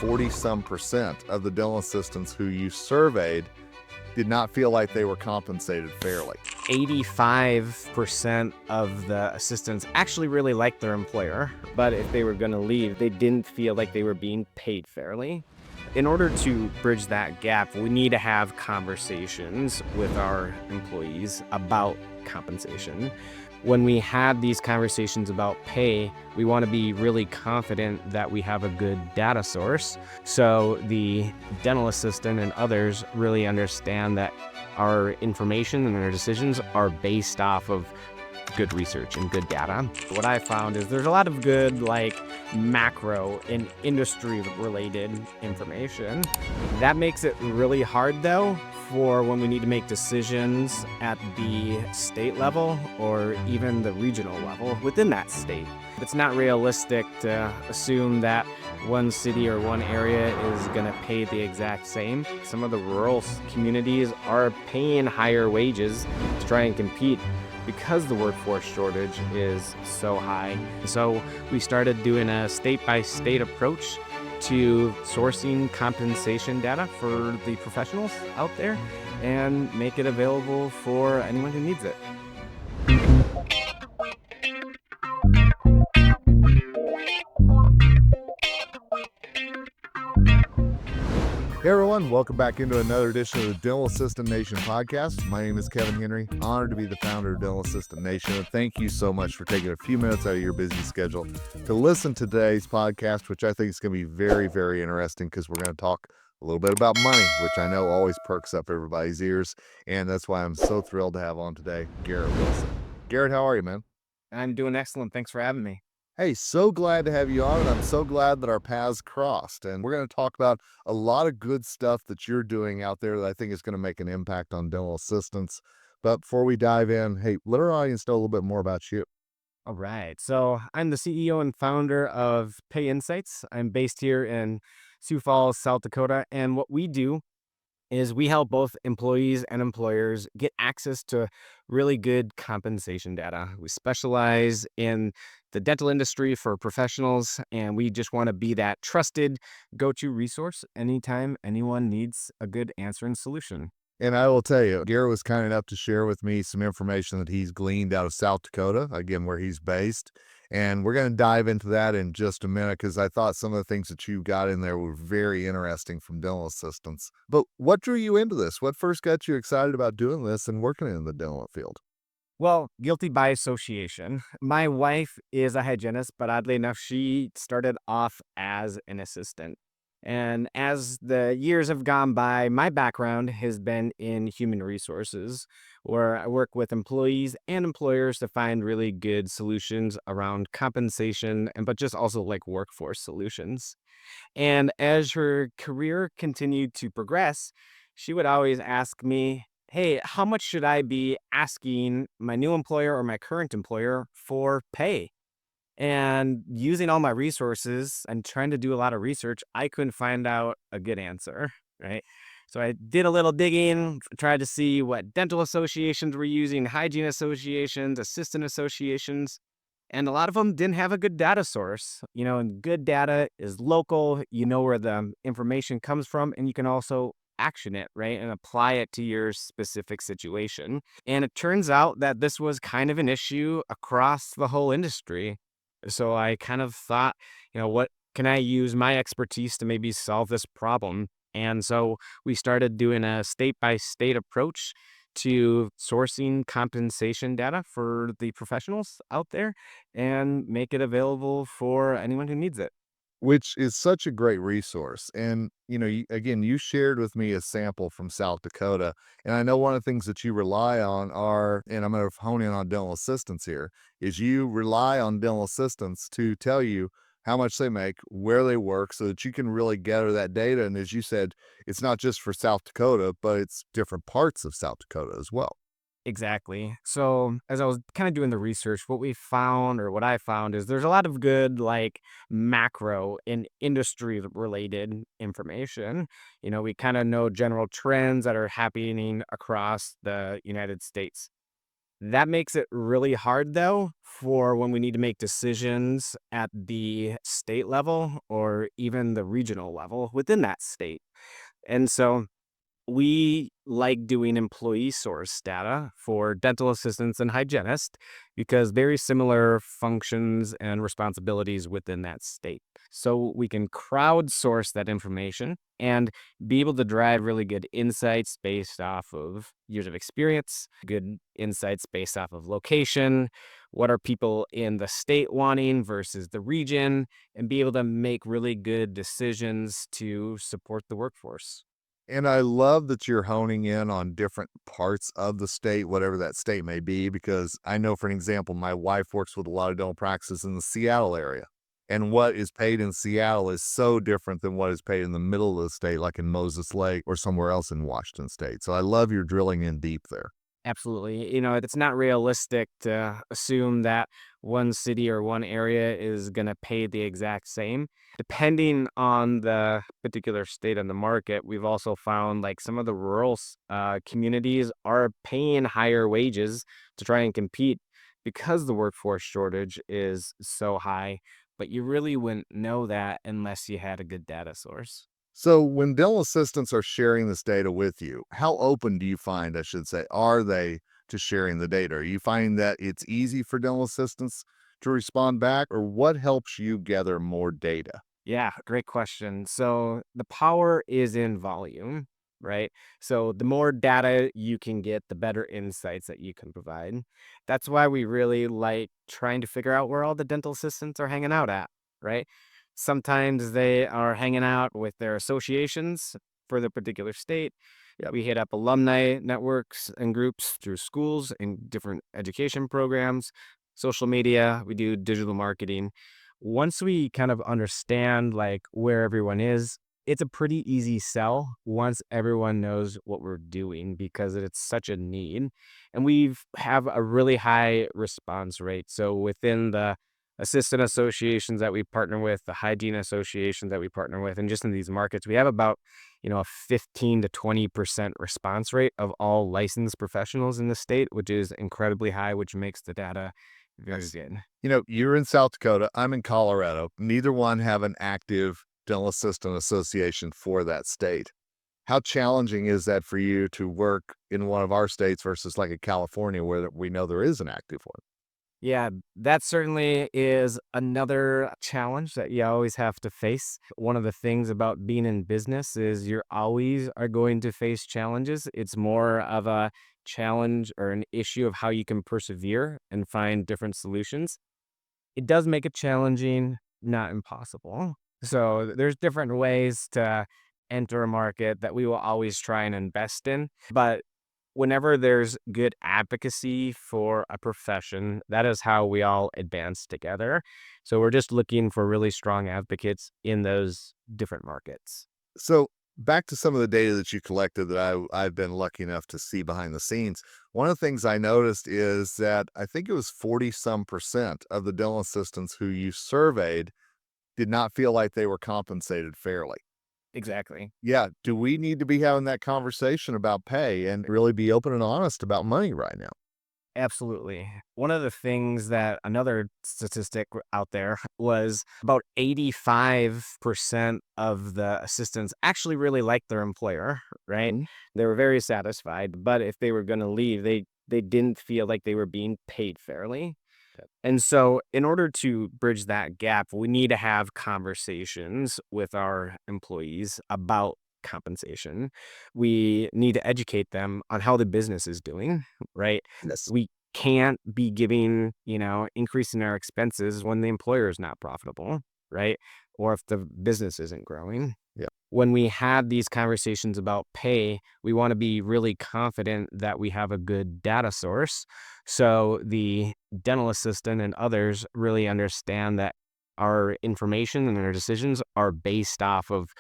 40% of the dental assistants who you surveyed did not feel like they were compensated fairly. 85% of the assistants actually really liked their employer, but if they were going to leave, they didn't feel like they were being paid fairly. In order to bridge that gap, we need to have conversations with our employees about compensation. When we have these conversations about pay, we want to be really confident that we have a good data source, so the dental assistant and others really understand that our information and our decisions are based off of good research and good data. What I found is there's a lot of good macro and industry related information. That makes it really hard though for when we need to make decisions at the state level or even the regional level within that state. It's not realistic to assume that one city or one area is going to pay the exact same. Some of the rural communities are paying higher wages to try and compete because the workforce shortage is so high. So we started doing a state-by-state approach to sourcing compensation data for the professionals out there and make it available for anyone who needs it. Hey everyone, welcome back into another edition of the Dental Assistant Nation podcast. My name is Kevin Henry, honored to be the founder of Dental Assistant Nation. And thank you so much for taking a few minutes out of your busy schedule to listen to today's podcast, which I think is going to be very, very interesting because we're going to talk a little bit about money, which I know always perks up everybody's ears. And that's why I'm so thrilled to have on today Garrett Wilson. Garrett, how are you, man? I'm doing excellent. Thanks for having me. Hey, so glad to have you on, and I'm so glad that our paths crossed. And we're going to talk about a lot of good stuff that you're doing out there that I think is going to make an impact on dental assistants. But before we dive in, hey, let our audience know a little bit more about you. All right. So I'm the CEO and founder of Pay Insights. I'm based here in Sioux Falls, South Dakota. And what we do is we help both employees and employers get access to really good compensation data. We specialize in the dental industry for professionals, and we just want to be that trusted go-to resource anytime anyone needs a good answer and solution. And I will tell you, Garrett was kind enough to share with me some information that he's gleaned out of South Dakota, again, where he's based. And we're going to dive into that in just a minute because I thought some of the things that you got in there were very interesting from dental assistants. But what drew you into this? What first got you excited about doing this and working in the dental field? Well, guilty by association. My wife is a hygienist, but oddly enough, she started off as an assistant. And as the years have gone by, my background has been in human resources, where I work with employees and employers to find really good solutions around compensation, and but just also like workforce solutions. And as her career continued to progress, she would always ask me, hey, how much should I be asking my new employer or my current employer for pay? And using all my resources and trying to do a lot of research, I couldn't find out a good answer, right? So I did a little digging, tried to see what dental associations were using, hygiene associations, assistant associations, and a lot of them didn't have a good data source. And good data is local, you know where the information comes from, and you can also action it, right? And apply it to your specific situation. And it turns out that this was kind of an issue across the whole industry. So I kind of thought, what can I use my expertise to maybe solve this problem? And so we started doing a state-by-state approach to sourcing compensation data for the professionals out there and make it available for anyone who needs it. Which is such a great resource. And, again, you shared with me a sample from South Dakota. And I know one of the things that you rely on are, and I'm going to hone in on dental assistants here, is you rely on dental assistants to tell you how much they make, where they work, so that you can really gather that data. And as you said, it's not just for South Dakota, but it's different parts of South Dakota as well. Exactly. So as I was kind of doing the research, what we found or what I found is there's a lot of good macro and industry related information. We kind of know general trends that are happening across the United States. That makes it really hard, though, for when we need to make decisions at the state level or even the regional level within that state. And so we like doing employee source data for dental assistants and hygienists because very similar functions and responsibilities within that state. So we can crowdsource that information and be able to drive really good insights based off of years of experience, good insights based off of location, what are people in the state wanting versus the region, and be able to make really good decisions to support the workforce. And I love that you're honing in on different parts of the state, whatever that state may be, because I know, for an example, my wife works with a lot of dental practices in the Seattle area. And what is paid in Seattle is so different than what is paid in the middle of the state, like in Moses Lake or somewhere else in Washington state. So I love your drilling in deep there. Absolutely. It's not realistic to assume that one city or one area is going to pay the exact same. Depending on the particular state and the market, we've also found like some of the rural communities are paying higher wages to try and compete because the workforce shortage is so high. But you really wouldn't know that unless you had a good data source. So when dental assistants are sharing this data with you, how open do you find, I should say, are they to sharing the data? Are you finding that it's easy for dental assistants to respond back, or what helps you gather more data? Yeah, great question. So the power is in volume, right? So the more data you can get, the better insights that you can provide. That's why we really like trying to figure out where all the dental assistants are hanging out at, right? Sometimes they are hanging out with their associations for the particular state. Yeah, we hit up alumni networks and groups through schools and different education programs, social media. We do digital marketing. Once we kind of understand like where everyone is, it's a pretty easy sell once everyone knows what we're doing because it's such a need. And we have a really high response rate. So within the assistant associations that we partner with, the hygiene associations that we partner with, and just in these markets, we have about, a 15 to 20% response rate of all licensed professionals in the state, which is incredibly high, which makes the data very Yes. good. You're in South Dakota. I'm in Colorado. Neither one have an active dental assistant association for that state. How challenging is that for you to work in one of our states versus like a California where we know there is an active one? Yeah, that certainly is another challenge that you always have to face. One of the things about being in business is you're always are going to face challenges. It's more of a challenge or an issue of how you can persevere and find different solutions. It does make it challenging, not impossible. So there's different ways to enter a market that we will always try and invest in. But whenever there's good advocacy for a profession, that is how we all advance together. So we're just looking for really strong advocates in those different markets. So back to some of the data that you collected that I've been lucky enough to see behind the scenes. One of the things I noticed is that I think it was 40 some percent of the dental assistants who you surveyed did not feel like they were compensated fairly. Exactly. Yeah. Do we need to be having that conversation about pay and really be open and honest about money right now? Absolutely. One of the things that another statistic out there was about 85% of the assistants actually really liked their employer, right? Mhm. They were very satisfied, but if they were going to leave, they didn't feel like they were being paid fairly. And so, in order to bridge that gap, we need to have conversations with our employees about compensation. We need to educate them on how the business is doing, right? Yes. We can't be giving, increasing our expenses when the employer is not profitable, right? Or if the business isn't growing. Yeah. When we have these conversations about pay, we want to be really confident that we have a good data source. So the dental assistant and others really understand that our information and our decisions are based off of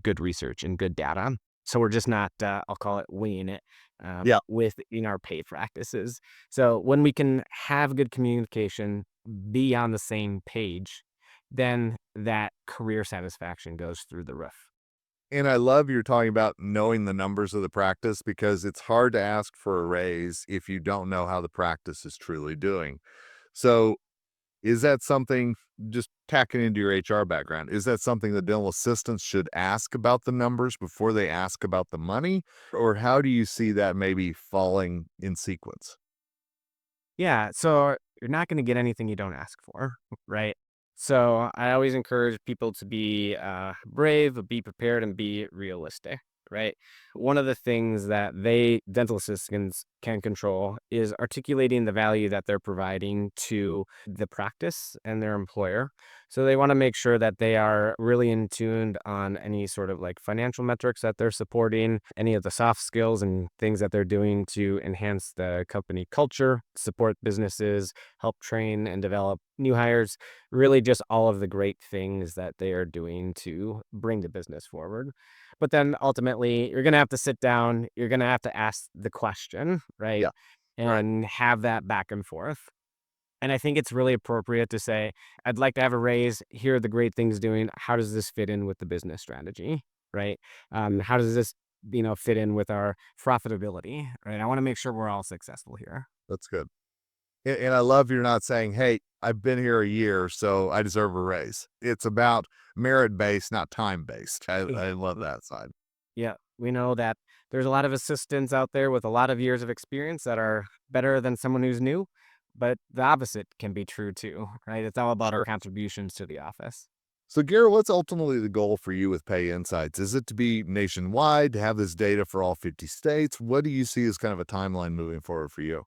good research and good data. So we're just not, I'll call it winging it Yeah. within our pay practices. So when we can have good communication, be on the same page, then that career satisfaction goes through the roof. And I love you're talking about knowing the numbers of the practice because it's hard to ask for a raise if you don't know how the practice is truly doing. So, is that something, just tacking into your HR background, is that something that dental assistants should ask about the numbers before they ask about the money? Or how do you see that maybe falling in sequence? Yeah, so you're not going to get anything you don't ask for, right? So I always encourage people to be brave, be prepared, and be realistic, right? One of the things that dental assistants can control is articulating the value that they're providing to the practice and their employer. So they want to make sure that they are really in tuned on any sort of like financial metrics that they're supporting, any of the soft skills and things that they're doing to enhance the company culture, support businesses, help train and develop new hires, really just all of the great things that they are doing to bring the business forward. But then ultimately, you're going to have to sit down, you're going to have to ask the question, right? Yeah. Right. And have that back and forth. And I think it's really appropriate to say, I'd like to have a raise. Here are the great things doing. How does this fit in with the business strategy? Right. How does this, fit in with our profitability? Right. I want to make sure we're all successful here. That's good. And I love you're not saying, "Hey, I've been here a year, so I deserve a raise." It's about merit-based, not time-based. I love that side. Yeah, we know that there's a lot of assistants out there with a lot of years of experience that are better than someone who's new, but the opposite can be true too, right? It's all about our Sure. contributions to the office. So, Garrett, what's ultimately the goal for you with Pay Insights? Is it to be nationwide, to have this data for all 50 states? What do you see as kind of a timeline moving forward for you?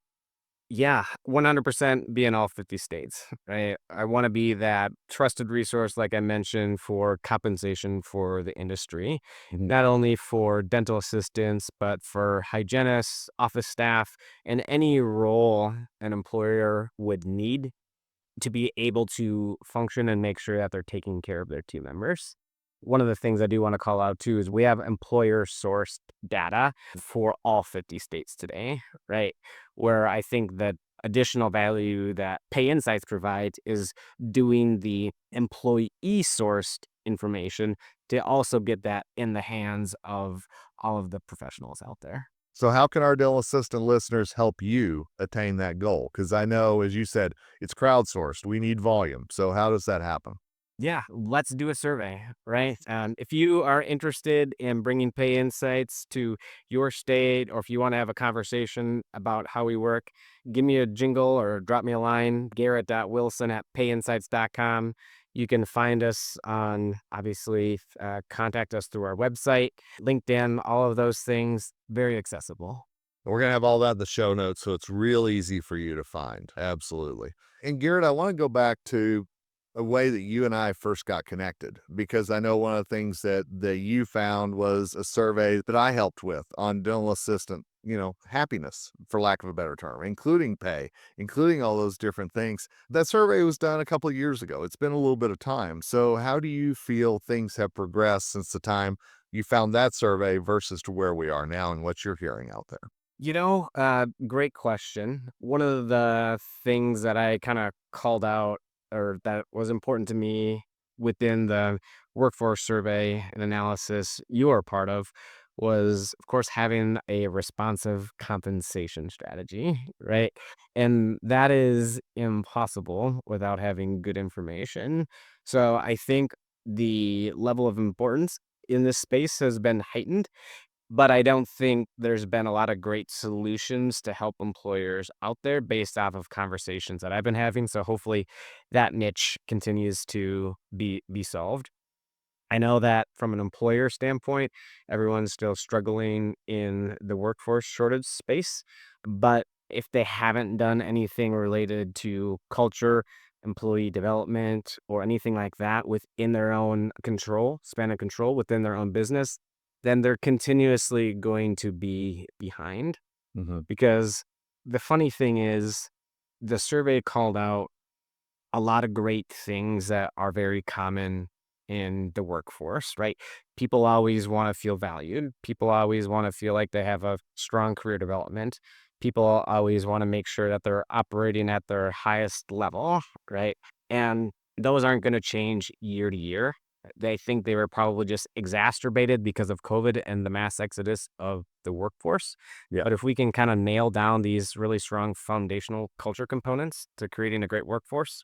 Yeah, 100% be in all 50 states, right? I want to be that trusted resource, like I mentioned, for compensation for the industry, not only for dental assistants, but for hygienists, office staff, and any role an employer would need to be able to function and make sure that they're taking care of their team members. One of the things I do want to call out too is we have employer sourced data for all 50 states today, right? Where I think that additional value that Pay Insights provides is doing the employee sourced information to also get that in the hands of all of the professionals out there. So, how can our dental assistant listeners help you attain that goal? Because I know, as you said, it's crowdsourced. We need volume. So, how does that happen? Yeah, let's do a survey, right? If you are interested in bringing Pay Insights to your state, or if you want to have a conversation about how we work, give me a jingle or drop me a line, Garrett.Wilson at payinsights.com. You can find us on, obviously, contact us through our website, LinkedIn, all of those things, very accessible. We're going to have all that in the show notes, so it's real easy for you to find. Absolutely. And Garrett, I want to go back to a way that you and I first got connected because I know one of the things that you found was a survey that I helped with on dental assistant, happiness, for lack of a better term, including pay, including all those different things. That survey was done a couple of years ago. It's been a little bit of time. So, how do you feel things have progressed since the time you found that survey versus to where we are now and what you're hearing out there? Great question. One of the things that I kind of called out or that was important to me within the workforce survey and analysis you are part of was, of course, having a responsive compensation strategy, right? And that is impossible without having good information. So I think the level of importance in this space has been heightened, but I don't think there's been a lot of great solutions to help employers out there based off of conversations that I've been having. So hopefully that niche continues to be solved. I know that from an employer standpoint, everyone's still struggling in the workforce shortage space. But if they haven't done anything related to culture, employee development, or anything like that within their own control, span of control within their own business, then they're continuously going to be behind. Hmm. Because the funny thing is, the survey called out a lot of great things that are very common in the workforce, right? People always want to feel valued. People always want to feel like they have a strong career development. People always want to make sure that they're operating at their highest level, right? And those aren't going to change year to year. They think they were probably just exacerbated because of COVID and the mass exodus of the workforce. Yeah. But if we can kind of nail down these really strong foundational culture components to creating a great workforce,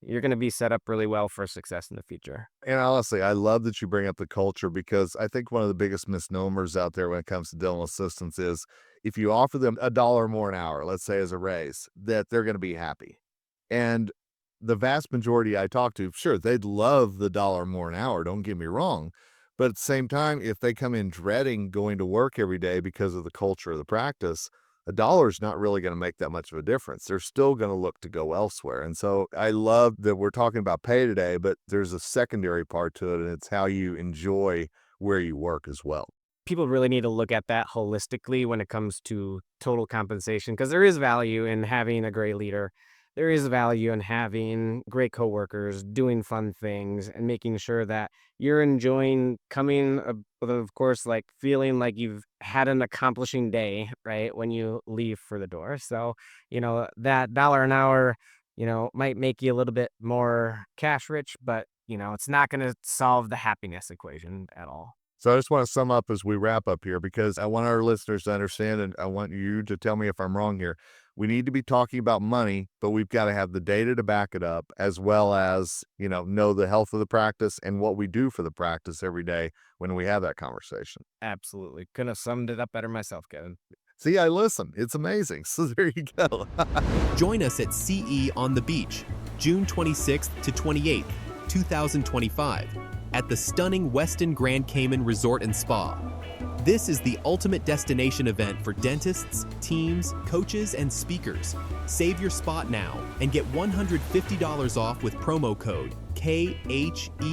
you're going to be set up really well for success in the future. And honestly, I love that you bring up the culture because I think one of the biggest misnomers out there when it comes to dental assistants is if you offer them $1 more an hour, let's say as a raise, that they're going to be happy. And the vast majority I talk to, sure, they'd love the dollar more an hour, don't get me wrong. But at the same time, if they come in dreading going to work every day because of the culture of the practice, $1 is not really going to make that much of a difference. They're still going to look to go elsewhere. And so I love that we're talking about pay today, but there's a secondary part to it, and it's how you enjoy where you work as well. People really need to look at that holistically when it comes to total compensation, because there is value in having a great leader. There is value in having great coworkers, doing fun things, and making sure that you're enjoying coming, of course, like feeling like you've had an accomplishing day, right? When you leave for the door. So, that dollar an hour, might make you a little bit more cash rich, but, it's not going to solve the happiness equation at all. So I just want to sum up as we wrap up here because I want our listeners to understand, and I want you to tell me if I'm wrong here. We need to be talking about money, but we've got to have the data to back it up, as well as, know the health of the practice and what we do for the practice every day when we have that conversation. Absolutely. Couldn't have summed it up better myself, Kevin. See, I listen. It's amazing. So there you go. Join us at CE on the Beach, June 26th to 28th, 2025, at the stunning Westin Grand Cayman Resort and Spa. This is the ultimate destination event for dentists, teams, coaches, and speakers. Save your spot now and get $150 off with promo code KHENRY.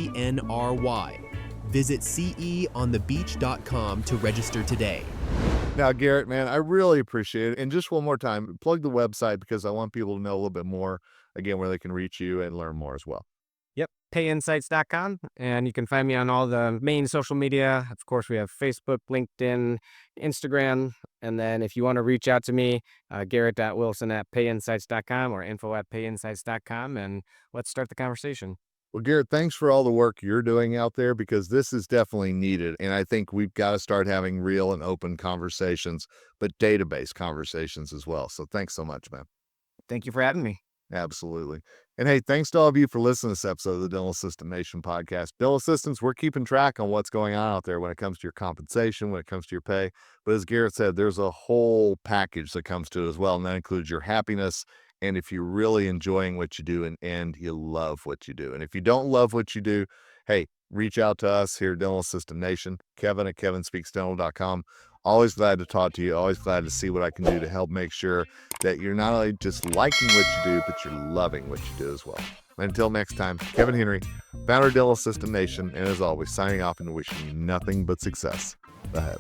Visit ceonthebeach.com to register today. Now, Garrett, man, I really appreciate it. And just one more time, plug the website because I want people to know a little bit more, again, where they can reach you and learn more as well. Yep, payinsights.com. And you can find me on all the main social media. Of course, we have Facebook, LinkedIn, Instagram. And then if you want to reach out to me, Garrett.Wilson@payinsights.com or info@payinsights.com. And let's start the conversation. Well, Garrett, thanks for all the work you're doing out there because this is definitely needed. And I think we've got to start having real and open conversations, but database conversations as well. So thanks so much, man. Thank you for having me. Absolutely. And hey, thanks to all of you for listening to this episode of the Dental Assistant Nation podcast. Dental assistants, we're keeping track on what's going on out there when it comes to your compensation, when it comes to your pay. But as Garrett said, there's a whole package that comes to it as well. And that includes your happiness. And if you're really enjoying what you do and you love what you do. And if you don't love what you do, hey, reach out to us here at Dental Assistant Nation, Kevin at kevinspeaksdental.com. Always glad to talk to you. Always glad to see what I can do to help make sure that you're not only just liking what you do, but you're loving what you do as well. Until next time, Kevin Henry, founder of Dental Assistant Nation, and as always, signing off and wishing you nothing but success ahead.